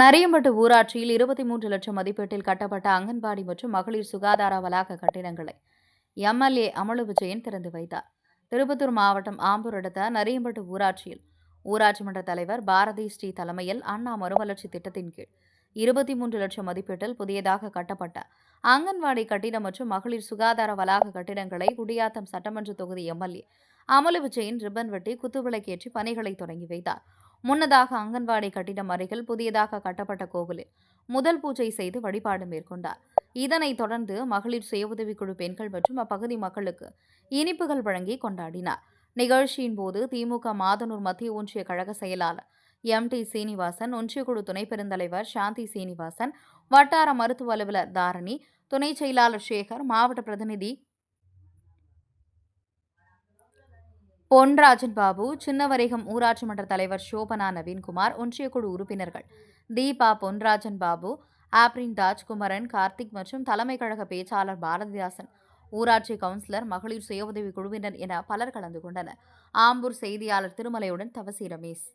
நரியம்பட்டு ஊராட்சியில் 23 லட்சம் மதிப்பீட்டில் கட்டப்பட்ட அங்கன்வாடி மற்றும் மகளிர் சுகாதார வளாக கட்டிடங்களை எம்எல்ஏ அமலு விஜயன் திறந்து வைத்தார். திருப்பத்தூர் மாவட்டம் ஆம்பூர் அடுத்த நரியம்பட்டு ஊராட்சியில் ஊராட்சி மன்ற தலைவர் பாரதி ஸ்ரீ தலைமையில் அண்ணா மறுமலர்ச்சி திட்டத்தின் கீழ் 23 லட்சம் மதிப்பீட்டில் புதியதாக கட்டப்பட்ட அங்கன்வாடி கட்டிடம் மற்றும் மகளிர் சுகாதார வளாக கட்டிடங்களை குடியாத்தம் சட்டமன்ற தொகுதி எம்எல்ஏ அமலு விஜயன் ரிப்பன் வெட்டி குத்துவிளக்கேற்றி பணிகளை தொடங்கி வைத்தார். முன்னதாக அங்கன்வாடி கட்டிடம் அருகில் புதியதாக கட்டப்பட்ட கோவிலில் முதல் பூஜை செய்து வழிபாடு மேற்கொண்டார். இதனைத் தொடர்ந்து மகளிர் சுய உதவிக்குழு பெண்கள் மற்றும் அப்பகுதி மக்களுக்கு இனிப்புகள் வழங்கி கொண்டாடினார். நிகழ்ச்சியின் போது திமுக மாதனூர் மத்திய ஒன்றிய கழக செயலாளர் எம்.டி. சீனிவாசன், ஒன்றியக்குழு துணை பெருந்தலைவர் சாந்தி சீனிவாசன், வட்டார மருத்துவ அலுவலர் தாரணி, துணை செயலாளர் சேகர், மாவட்ட பிரதிநிதி பொன்ராஜன் பாபு, சின்னவரேகம் ஊராட்சி மன்ற தலைவர் சோபனா நவீன்குமார், ஒன்றியக்குழு உறுப்பினர்கள் தீபா, பொன்ராஜன் பாபு, ஆப்ரின் ராஜ்குமரன், கார்த்திக் மற்றும் தலைமை கழக பேச்சாளர் பாரதிதாசன், ஊராட்சி கவுன்சிலர், மகளிர் சுய உதவி குழுவினர் என பலர் கலந்து கொண்டனர். ஆம்பூர் செய்தியாளர் திருமலையுடன் தவசி ரமேஷ்.